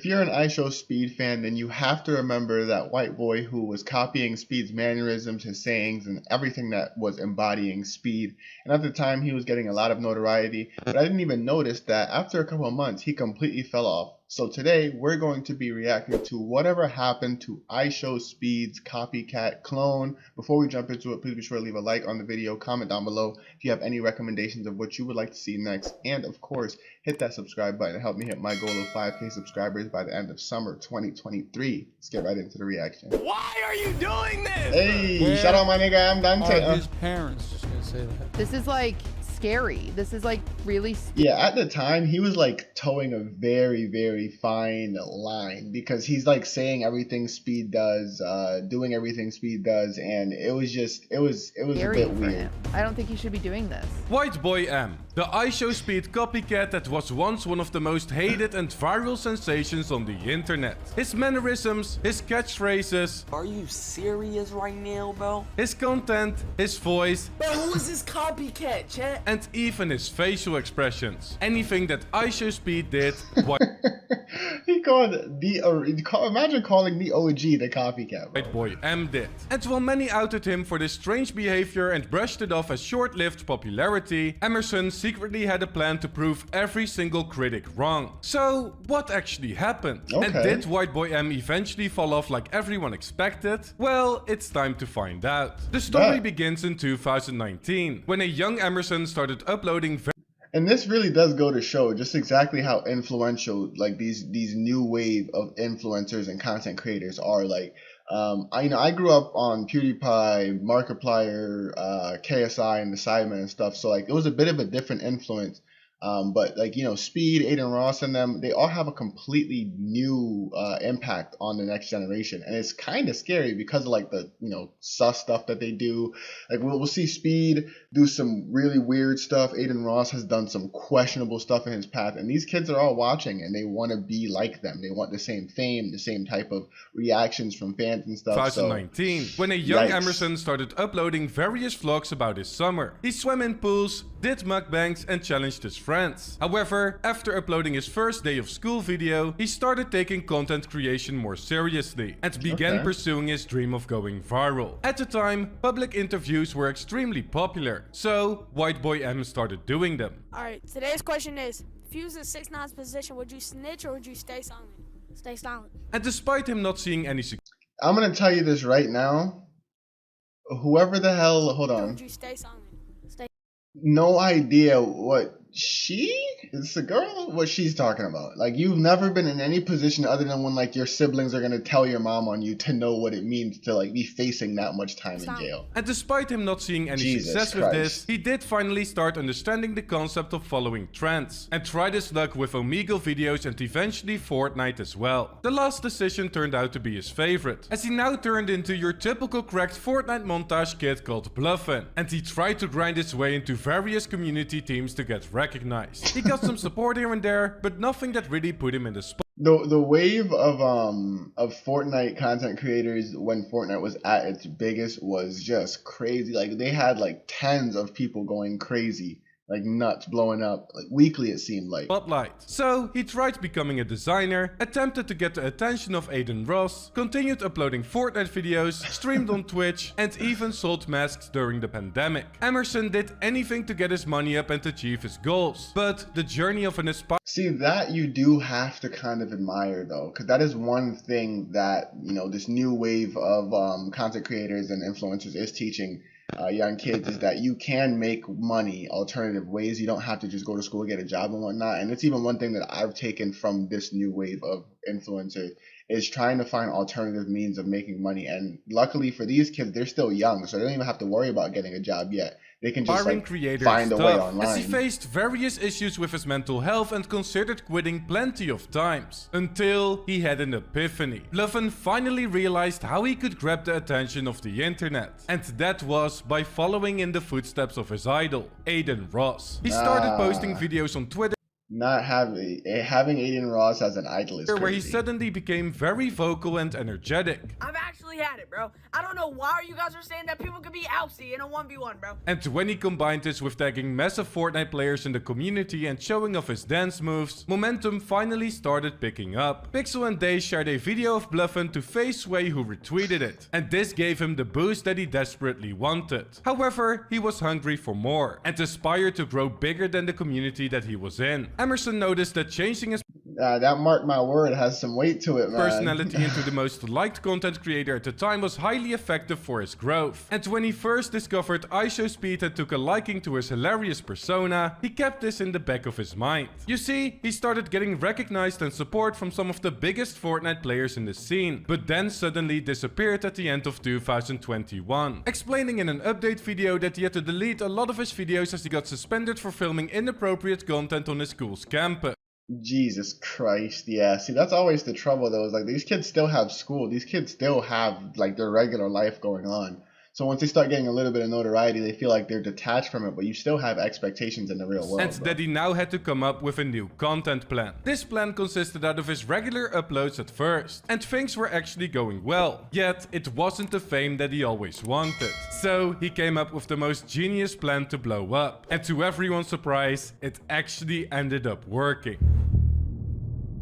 If you're an iShowSpeed fan, then you have to remember that white boy who was copying Speed's mannerisms, his sayings, and everything that was embodying Speed. And at the time, he was getting a lot of notoriety, but I didn't even notice that after a couple of months, he completely fell off. So today, we're going to be reacting to whatever happened to iShowSpeed's copycat clone. Before we jump into it, please be sure to leave a like on the video, comment down below if you have any recommendations of what you would like to see next, and of course, hit that subscribe button to help me hit my goal of 5K subscribers by the end of summer 2023. Let's get right into the reaction. Why are you doing this? Hey, shout out my nigga, I'm Dante. His parents, just gonna say that. This is like scary. This is like really Yeah, at the time he was like towing a very, very fine line because he's like saying everything Speed does, doing everything Speed does, and it was a scary bit for weird. him. I don't think he should be doing this. White Boy M, the iShowSpeed copycat that was once one of the most hated and viral sensations on the internet. His mannerisms, his catchphrases, Are you serious right now, bro? his content, his voice, Bro, who is this copycat, chat? and even his facial expressions. Anything that iShowSpeed did, Imagine calling the OG the copycat, bro. White Boy M did. And while many outed him for this strange behavior and brushed it off as short-lived popularity, Emerson secretly had a plan to prove every single critic wrong. So, what actually happened? Okay. And did White Boy M eventually fall off like everyone expected? Well, it's time to find out. The story begins in 2019, when a young Emerson started uploading And this really does go to show just exactly how influential like these new wave of influencers and content creators are. Like, I grew up on PewDiePie, Markiplier, KSI, and the Sidemen and stuff. So like it was a bit of a different influence. But like, Speed, Aiden Ross, and them, they all have a completely new impact on the next generation, and it's kind of scary because of like the sus stuff that they do. Like we'll see Speed do some really weird stuff. Aiden Ross has done some questionable stuff in his path, and these kids are all watching and they want to be like them. They want the same fame, the same type of reactions from fans and stuff. 2019, when a young Emerson started uploading various vlogs about his summer. He swam in pools, did mukbangs, and challenged his friends. However, after uploading his first day of school video, he started taking content creation more seriously and began pursuing his dream of going viral. At the time, public interviews were extremely popular, so White Boy M started doing them. Alright, today's question is, if you was in 6ix9ine's position, would you snitch or would you stay silent? Stay silent. And despite him not seeing any success, I'm gonna tell you this right now. Whoever the hell, hold on. Would you stay silent? Stay. No idea what it's a girl, what she's talking about. Like, you've never been in any position other than when like your siblings are gonna tell your mom on you to know what it means to like be facing that much time in jail. And despite him not seeing any success with this, he did finally start understanding the concept of following trends and tried his luck with Omegle videos and eventually Fortnite as well. The last decision turned out to be his favorite, as he now turned into your typical cracked Fortnite montage kid called Bluffin, and he tried to grind his way into various community teams to get recognized. He got some support here and there, but nothing that really put him in the spot. The wave of Fortnite content creators when Fortnite was at its biggest was just crazy. Like they had like tens of people going crazy, like nuts, blowing up like weekly, it seemed like. Spotlight. So he tried becoming a designer, attempted to get the attention of Aiden Ross, continued uploading Fortnite videos, streamed on Twitch, and even sold masks during the pandemic. Emerson did anything to get his money up and achieve his goals, but the journey of an aspiring See, that you do have to kind of admire though, because that is one thing that this new wave of content creators and influencers is teaching young kids, is that you can make money alternative ways. You don't have to just go to school, get a job and whatnot. And it's even one thing that I've taken from this new wave of influencers is trying to find alternative means of making money. And luckily for these kids, they're still young, so they don't even have to worry about getting a job yet. They can just like, find a way online. As he faced various issues with his mental health and considered quitting plenty of times, until he had an epiphany. Bluffin finally realized how he could grab the attention of the internet, and that was by following in the footsteps of his idol, Aiden Ross. He started posting videos on Twitter not having Aiden Ross as an idol is crazy. Where he suddenly became very vocal and energetic. I'm actually actually had it, bro. I don't know why you guys are saying that people could be ousty in a 1v1, bro. And when he combined this with tagging massive Fortnite players in the community and showing off his dance moves, momentum finally started picking up. Pixel and Day shared a video of Bluffin to Face Sway, who retweeted it, and this gave him the boost that he desperately wanted. However, he was hungry for more and aspired to grow bigger than the community that he was in. Emerson noticed that changing his that, mark my word, has some weight to it, man. Personality into the most liked content creator at the time was highly effective for his growth. And when he first discovered iShowSpeed and took a liking to his hilarious persona, he kept this in the back of his mind. You see, he started getting recognized and support from some of the biggest Fortnite players in the scene, but then suddenly disappeared at the end of 2021, explaining in an update video that he had to delete a lot of his videos as he got suspended for filming inappropriate content on his school's campus. Jesus Christ, yeah. See, that's always the trouble, though. Is like these kids still have school. These kids still have like their regular life going on. So once they start getting a little bit of notoriety, they feel like they're detached from it, but you still have expectations in the real world. And that he now had to come up with a new content plan. This plan consisted out of his regular uploads at first, and things were actually going well. Yet, it wasn't the fame that he always wanted. So, he came up with the most genius plan to blow up. And to everyone's surprise, it actually ended up working.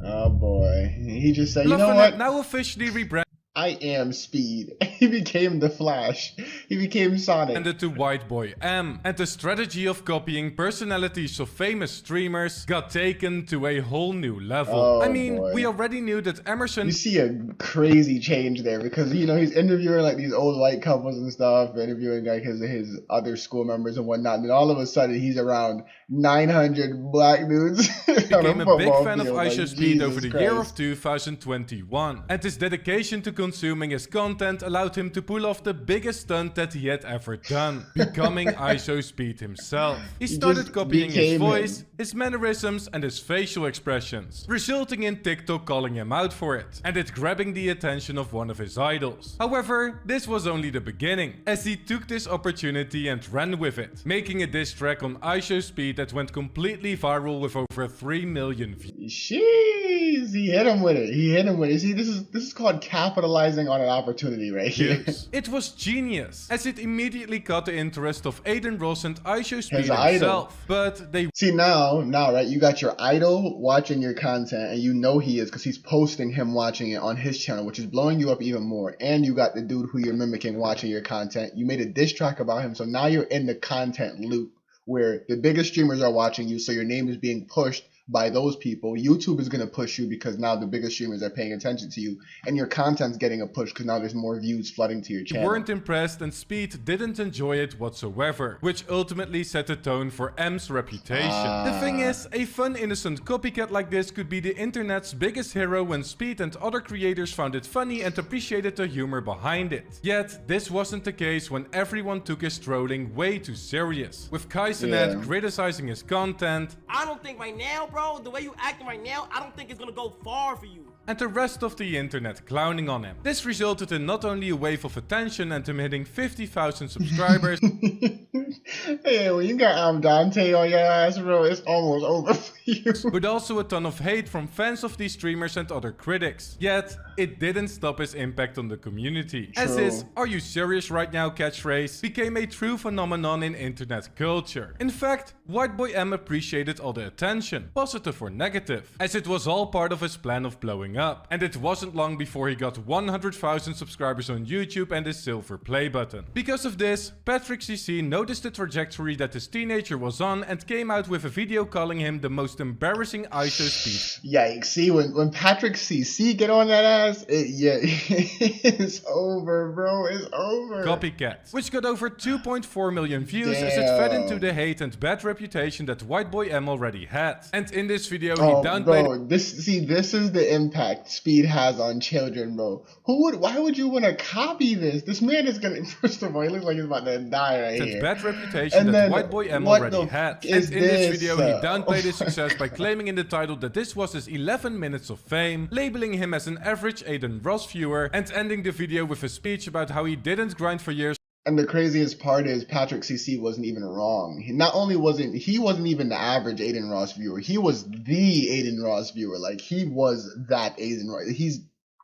Oh boy. He just said, you know what? Now officially rebranded. I am Speed. He became the Flash. He became Sonic. And to White Boy M. And the strategy of copying personalities of famous streamers got taken to a whole new level. Oh, I mean, boy. we already knew that Emerson... You see a crazy change there because, you know, he's interviewing like these old white couples and stuff, interviewing like his other school members and whatnot. And then all of a sudden he's around 900 black dudes. Became a big fan of iShowSpeed like, over the year of 2021. And his dedication to consuming his content allowed him to pull off the biggest stunt that he had ever done, becoming iShowSpeed himself. He started copying his voice, his mannerisms and his facial expressions, resulting in TikTok calling him out for it, and it grabbing the attention of one of his idols. However, this was only the beginning, as he took this opportunity and ran with it, making a diss track on iShowSpeed that went completely viral with over 3 million views. Jeez, he hit him with it. He hit him with it. See, this is called capitalizing on an opportunity right here. It was genius, as it immediately caught the interest of Aiden Ross and iShowSpeed His himself. idol. But they see now, right? You got your idol watching your content, and you know he is because he's posting him watching it on his channel, which is blowing you up even more. And you got the dude who you're mimicking watching your content. You made a diss track about him, so now you're in the content loop where the biggest streamers are watching you, so your name is being pushed by those people. YouTube is going to push you because now the biggest streamers are paying attention to you, and your content's getting a push because now there's more views flooding to your channel. Weren't impressed, and Speed didn't enjoy it whatsoever, which ultimately set the tone for M's reputation. The thing is, a fun innocent copycat like this could be the internet's biggest hero when Speed and other creators found it funny and appreciated the humor behind it. Yet, this wasn't the case when everyone took his trolling way too serious, with Kaisenet criticizing his content. I don't think right now, bro, the way you acting right now, I don't think it's gonna go far for you. And the rest of the internet clowning on him. This resulted in not only a wave of attention and him hitting 50,000 subscribers. Hey, when you got Dante on your ass, bro, it's almost over for you. But also a ton of hate from fans of these streamers and other critics. Yet, it didn't stop his impact on the community. True. As his "Are you serious right now" catchphrase became a true phenomenon in internet culture. In fact, White Boy M appreciated all the attention, positive or negative, as it was all part of his plan of blowing up. And it wasn't long before he got 100,000 subscribers on YouTube and his silver play button. Because of this, Patrick CC noticed the trajectory that this teenager was on and came out with a video calling him the most embarrassing iShowSpeed. Yikes. See, when Patrick CC get on that ass, it's over, bro. It's over. Copycat, which got over 2.4 million views as it fed into the hate and bad reputation that White Boy M already had. And in this video, he downplayed... Bro, this is the impact Speed has on children, bro. Why would you want to copy this? This man is gonna, first of all, he looks like he's about to die right here. Bad reputation that White Boy M already had. And in this video, he downplayed his success by claiming in the title that this was his 11 minutes of fame, labeling him as an average Aiden Ross viewer, and ending the video with a speech about how he didn't grind for years. And the craziest part is Patrick CC wasn't even wrong. Not only wasn't even the average Aiden Ross viewer, he was the Aiden Ross viewer. Like, he was that Aiden Ross. He's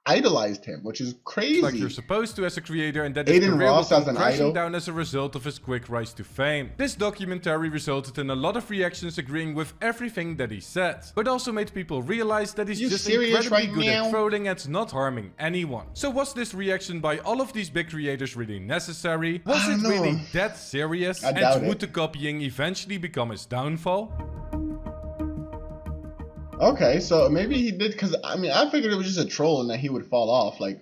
idolized him, which is crazy. Like you're supposed to as a creator, and that his Aiden career Ross will as come an crashing idol. down as a result of his quick rise to fame. This documentary resulted in a lot of reactions agreeing with everything that he said, but also made people realize that he's just incredibly good at trolling and not harming anyone. So was this reaction by all of these big creators really necessary? Was it really that serious? And would the copying eventually become his downfall? Okay, so maybe he did, because I mean, I figured it was just a troll and that he would fall off like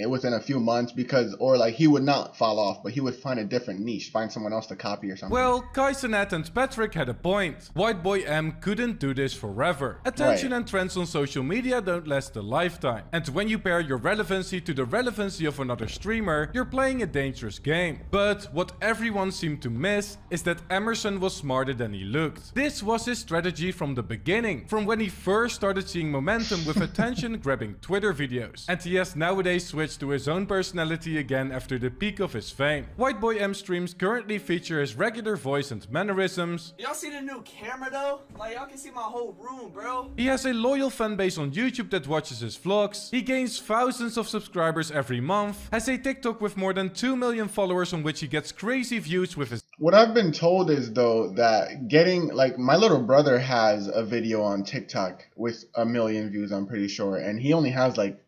within a few months, because, or like he would not fall off, but he would find a different niche, find someone else to copy or something. Well, Kaisenet and Patrick had a point. White Boy M couldn't do this forever. Attention and trends on social media don't last a lifetime. And when you pair your relevancy to the relevancy of another streamer, you're playing a dangerous game. But what everyone seemed to miss is that Emerson was smarter than he looked. This was his strategy from the beginning, from when he first started seeing momentum with attention-grabbing Twitter videos. And he has nowadays switched to his own personality again after the peak of his fame. White Boy M streams currently feature his regular voice and mannerisms. Y'all see the new camera though? Like y'all can see my whole room, bro. He has a loyal fan base on YouTube that watches his vlogs. He gains thousands of subscribers every month. Has a TikTok with more than 2 million followers on which he gets crazy views with his... What I've been told is though that getting, like, my little brother has a video on TikTok with 1 million views, I'm pretty sure, and he only has like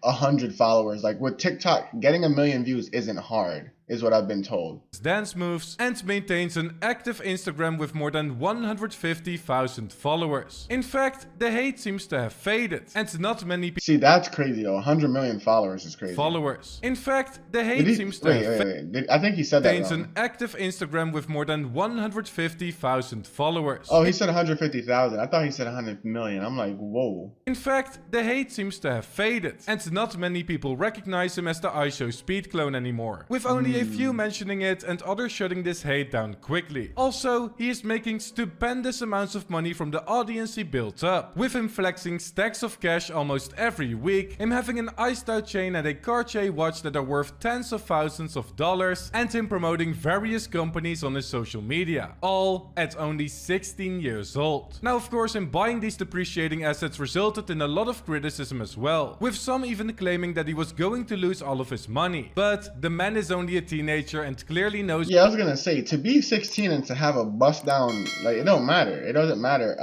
100 followers. Like with TikTok, getting 1 million views isn't hard, is what I've been told. Dance moves and maintains an active Instagram with more than 150,000 followers. In fact, the hate seems to have faded, and not many people... See, that's crazy though. 100 million followers is crazy. Followers. In fact, the hate seems to have faded. I think he said that wrong. Maintains an active Instagram with more than 150,000 followers. Oh, he said 150,000. I thought he said 100 million. I'm like, whoa. In fact, the hate seems to have faded, and not many people recognize him as the iShowSpeed clone anymore, with only a few mentioning it and others shutting this hate down quickly. Also, he is making stupendous amounts of money from the audience he built up, with him flexing stacks of cash almost every week, him having an iced out chain and a Cartier watch that are worth tens of thousands of dollars, and him promoting various companies on his social media, all at only 16 years old. Now of course, him buying these depreciating assets resulted in a lot of criticism as well, with some even claiming that he was going to lose all of his money. But the man is only a teenager and clearly knows... Yeah, I was gonna say, to be 16 and to have a bust down, like, it don't matter. It doesn't matter,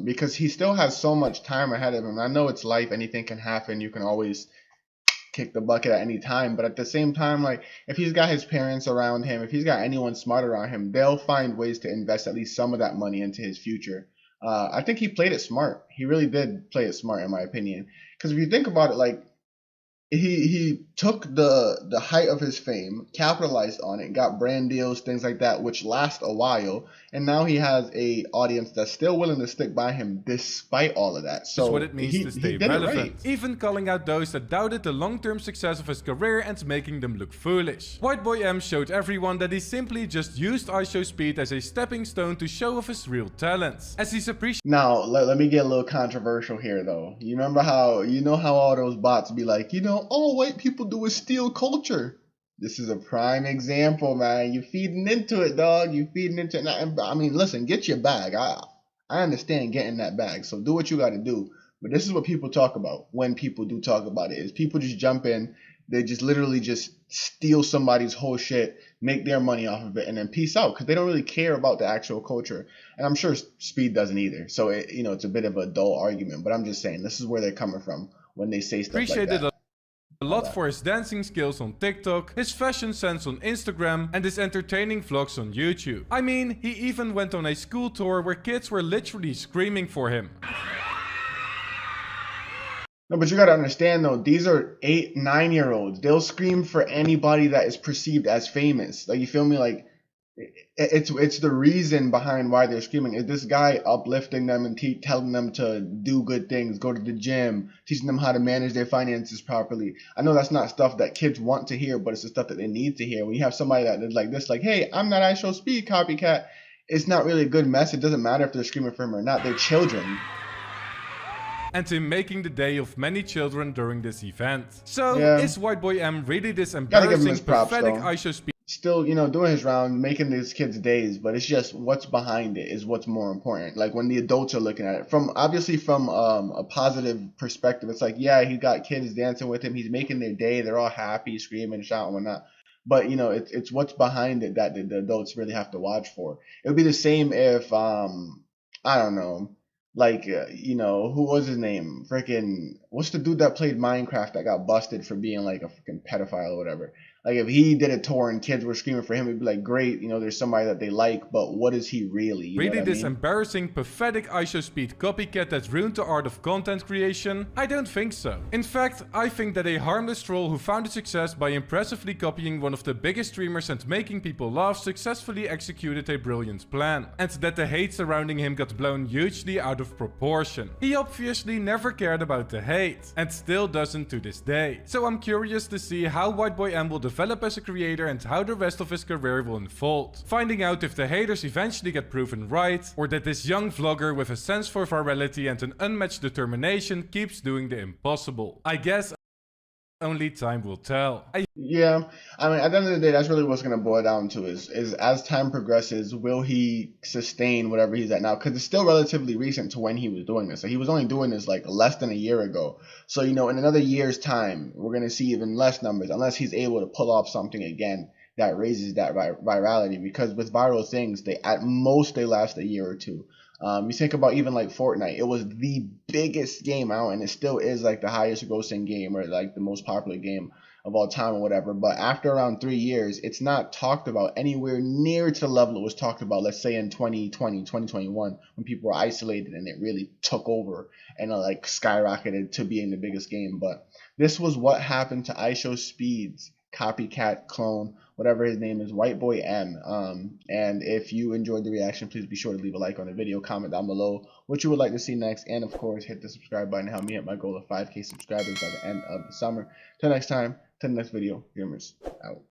because he still has so much time ahead of him. I know it's life, anything can happen. You can always kick the bucket at any time, but at the same time, like, if he's got his parents around him, if he's got anyone smart around him, they'll find ways to invest at least some of that money into his future. I think he played it smart. He really did play it smart, in my opinion. Because if you think about it, like, he took the height of his fame, capitalized on it, got brand deals, things like that, which last a while, and now he has a audience that's still willing to stick by him despite all of that. So that's what it means to stay relevant, even calling out those that doubted the long-term success of his career and making them look foolish. White Boy M showed everyone that he simply just used iShowSpeed as a stepping stone to show off his real talents, as he's appreciated. Now let me get a little controversial here though. You remember how, you know how all those bots be like, you know, all white people do is steal culture. This is a prime example, man. You're feeding into it, dog. You're feeding into it. I mean, listen, get your bag. I understand getting that bag, so do what you got to do. But this is what people talk about when people do talk about it, is people just jump in. They just literally just steal somebody's whole shit, make their money off of it, and then peace out, because they don't really care about the actual culture. And I'm sure Speed doesn't either. So, it's a bit of a dull argument. But I'm just saying, this is where they're coming from when they say stuff like that. A lot for his dancing skills on TikTok, his fashion sense on Instagram, and his entertaining vlogs on YouTube. I mean, he even went on a school tour where kids were literally screaming for him. No, but you gotta understand though, these are 8, 9-year-olds. They'll scream for anybody that is perceived as famous. Like, you feel me? Like, it's the reason behind why they're screaming. Is this guy uplifting them and telling them to do good things, go to the gym, teaching them how to manage their finances properly? I know that's not stuff that kids want to hear, but it's the stuff that they need to hear. When you have somebody that is like this, like, hey, I'm not iShowSpeed copycat, it's not really a good message. It doesn't matter if they're screaming for him or not. They're children. And him making the day of many children during this event. So, is White Boy M really this embarrassing, pathetic iShowSpeed? still, you know, doing his round, making these kids days, but it's just what's behind it is what's more important. Like when the adults are looking at it from obviously from a positive perspective, it's like, yeah, he got kids dancing with him, he's making their day, they're all happy, screaming, shouting, whatnot. But you know, it's what's behind it that the adults really have to watch for. It would be the same if I don't know, like you know, who was his name? Freaking what's the dude that played Minecraft that got busted for being like a freaking pedophile or whatever? Like if he did a tour and kids were screaming for him, it'd be like, great, you know, there's somebody that they like, but what is he really? You know Really what I this mean? embarrassing, pathetic iShowSpeed copycat that's ruined the art of content creation? I don't think so. In fact, I think that a harmless troll who found success by impressively copying one of the biggest streamers and making people laugh successfully executed a brilliant plan, and that the hate surrounding him got blown hugely out of proportion. He obviously never cared about the hate, and still doesn't to this day. So I'm curious to see how Whiteboy M will develop as a creator and how the rest of his career will unfold. Finding out if the haters eventually get proven right, or that this young vlogger with a sense for virality and an unmatched determination keeps doing the impossible. I guess only time will tell. Yeah, I mean, at the end of the day, that's really what's going to boil down to is as time progresses, will he sustain whatever he's at now? Because it's still relatively recent to when he was doing this. So he was only doing this like less than a year ago. So, you know, in another year's time, we're going to see even less numbers unless he's able to pull off something again that raises that virality. Because with viral things, at most they last a year or two. You think about even like Fortnite, it was the biggest game out and it still is like the highest grossing game or like the most popular game of all time or whatever. But after around 3 years, it's not talked about anywhere near to the level it was talked about, let's say in 2020, 2021, when people were isolated and it really took over and like skyrocketed to being the biggest game. But this was what happened to iShowSpeed's copycat clone, whatever his name is, Whiteboy M. And if you enjoyed the reaction, please be sure to leave a like on the video, comment down below what you would like to see next, and of course hit the subscribe button to help me hit my goal of 5K subscribers by the end of the summer. Till next time, till the next video, gamers out.